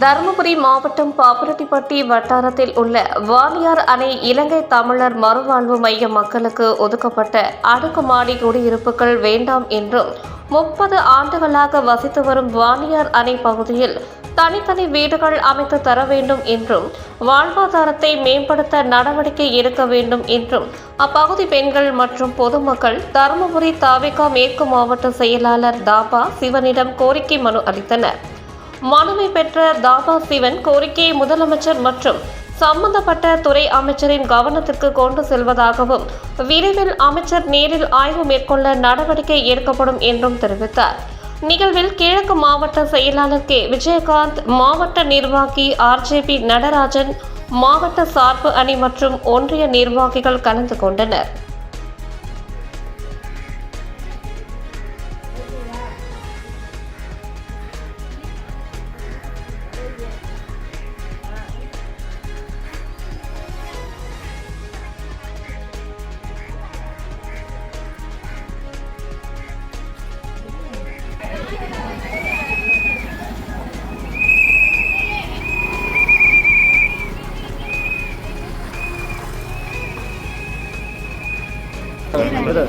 தருமபுரி மாவட்டம் பாப்பிரெட்டிப்பட்டி வட்டாரத்தில் உள்ள வாலியார் அணை இலங்கை தமிழர் மறுவாழ்வு மைய மக்களுக்கு ஒதுக்கப்பட்ட அடுக்குமாடி குடியிருப்புகள் வேண்டாம் என்றும் 30 ஆண்டுகளாக வசித்து வரும் வாலியார் அணை பகுதியில் தனித்தனி வீடுகள் அமைத்து தர வேண்டும் என்றும் வாழ்வாதாரத்தை மேம்படுத்த நடவடிக்கை எடுக்க வேண்டும் என்றும் அப்பகுதி பெண்கள் மற்றும் பொதுமக்கள் தருமபுரி தாவேகா மேற்கு மாவட்ட செயலாளர் தாபா சிவனிடம் கோரிக்கை மனு அளித்தனர். மனுவை பெற்ற தாபா சிவன் கோரிக்கையை முதலமைச்சர் மற்றும் சம்பந்தப்பட்ட துறை அமைச்சரின் கவனத்திற்கு கொண்டு செல்வதாகவும் விரைவில் அமைச்சர் நேரில் ஆய்வு மேற்கொள்ள நடவடிக்கை எடுக்கப்படும் என்றும் தெரிவித்தார். நிகழ்வில் கிழக்கு மாவட்ட செயலாளர் கே விஜயகாந்த், மாவட்ட நிர்வாகி RJP நடராஜன், மாவட்ட சார்பு அணி மற்றும் ஒன்றிய நிர்வாகிகள் கலந்து கொண்டனர்.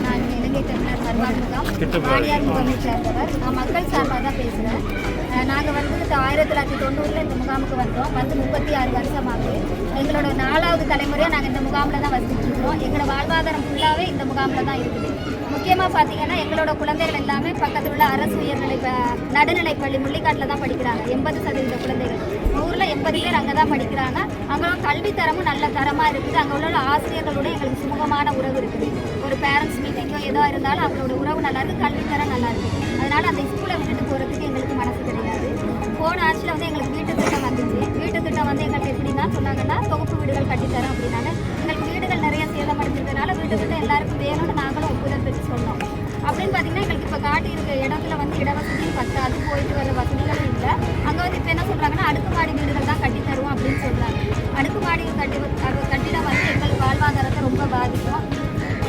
நான் இலங்கை தமிழர் சர்வாத்மகம் வாலியார் முகாமை சேர்ந்தவர். நான் மக்கள் சார்பாக தான் பேசுகிறேன். நாங்கள் வந்து 1990 இந்த முகாமுக்கு வந்தோம். 36 வருஷம் ஆகுது. எங்களோட 4வது தலைமுறையாக நாங்கள் இந்த முகாமில் தான் வசிச்சுட்டு இருக்கிறோம். எங்களோட வாழ்வாதாரம் ஃபுல்லாகவே இந்த முகாமில் தான் இருக்குது. முக்கியமாக பார்த்தீங்கன்னா எங்களோட குழந்தைகள் எல்லாமே பக்கத்தில் உள்ள அரசு உயர்நிலை நடுநிலைப்பள்ளி முள்ளிக்காட்டில் தான் படிக்கிறாங்க. 80% குழந்தைகள், 100ல் 80 பேர் அங்கே தான் படிக்கிறாங்க. அங்கே கல்வித்தரமும் நல்ல தரமாக இருக்குது. அங்கே உள்ள ஆசிரியர்களோட எங்களுக்கு சுமூகமான உறவு இருக்குது. ஒரு பேரண்ட்ஸ் மீட்டிங்கோ ஏதோ இருந்தாலும் அவங்களோட உறவு நல்லா இருக்குது, கல்வித்தரம் நல்லா இருக்குது. அதனால் அந்த ஸ்கூலை விட்டுட்டு போகிறதுக்கு எங்களுக்கு மனசு கிடையாது. போன ஆட்சியில் வந்து எங்களுக்கு வீட்டு திட்டம் வந்துச்சு. வீட்டு திட்டம் வந்து எங்களுக்கு எப்படின்னா சொன்னாங்கன்னா தொகுப்பு வீடுகள் கட்டித்தரோம் அப்படின்னால எங்களுக்கு வீடுகள் நிறைய சேதமடைஞ்சதுனால வீட்டு திட்டம் எல்லாருக்கும் வேணும்னு நாங்களும் ஒப்புதல் பெற்று சொன்னோம். அப்படின்னு பார்த்தீங்கன்னா எங்களுக்கு இப்போ காட்டியிருக்க இடத்துல வந்து இடவசதியும் பத்தாது, போயிட்டு வர வசதிகளும் இல்லை. அங்கே வந்து இப்போ என்ன சொல்கிறாங்கன்னா அடுக்குமாடி வீடுகள் தான் கட்டி தருவோம் அப்படின்னு சொல்கிறாங்க. அடுக்குமாடி கட்டிடம் வந்து எங்களுக்கு வாழ்வாதாரத்தை ரொம்ப பாதிக்கும்.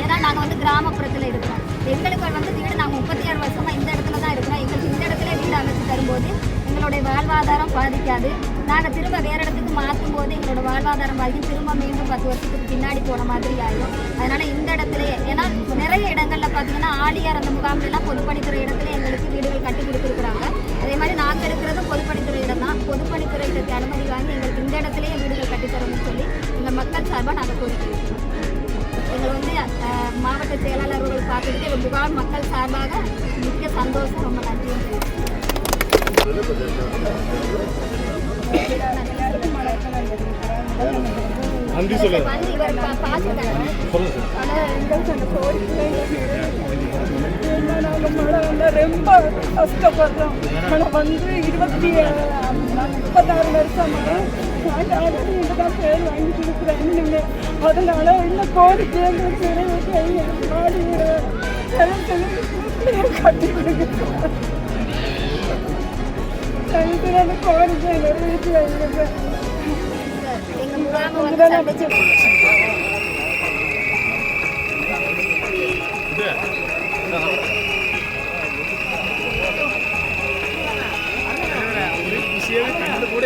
ஏன்னா நாங்கள் வந்து கிராமப்புறத்தில் இருக்கிறோம். எங்களுக்கு வந்து வீடு நாங்கள் 36 வருஷமாக இந்த இடத்துல தான் இருக்கிறோம். எங்களுக்கு இந்த இடத்துல வீடு அமைச்சு தரும்போது எங்களுடைய வாழ்வாதாரம் பாதிக்காது. நாங்கள் திரும்ப வேறு இடத்துக்கு மாற்றும் போது எங்களோட வாழ்வாதாரம் பாதிக்கும். திரும்ப மீண்டும் 10 வருஷத்துக்கு பின்னாடி போன மாதிரி ஆகிடும். அதனால் இந்த இடத்துலையே, ஏன்னா நிறைய இடங்களில் பார்த்தீங்கன்னா ஆலியார் அந்த முகாம்லாம் பொதுப்பணித்துறை இடத்துல எங்களுக்கு வீடுகள் கட்டி கொடுத்துருக்குறாங்க. அதே மாதிரி நாங்கள் இருக்கிறதும் பொதுப்பணித்துறை இடம் தான். பொதுப்பணித்துறை இடத்துக்கு அனுமதி வாங்கி எங்களுக்கு இந்த இடத்துலையே வீடுகள் கட்டித்தரோம்னு சொல்லி எங்கள் மக்கள் சார்பாக நாங்கள் கோரிக்கை வைக்கிறோம். எங்களை வந்து மாவட்ட செயலாளர்கள் பார்த்துட்டு முகாம் மக்கள் சார்பாக முக்கிய சந்தோஷம், ரொம்ப நன்றியும் ரொம்ப கஷ்டப்படுறோம். ஆனால் வந்து 36 வருஷமாக தான் பேர் வாங்கி கொடுக்குறேன். அதனால என்ன கோரிக்கை மாடி கட்டி கொடுக்குறேன். அந்த கோரிக்கை வீட்டில் விஷயமே கண்டு கூட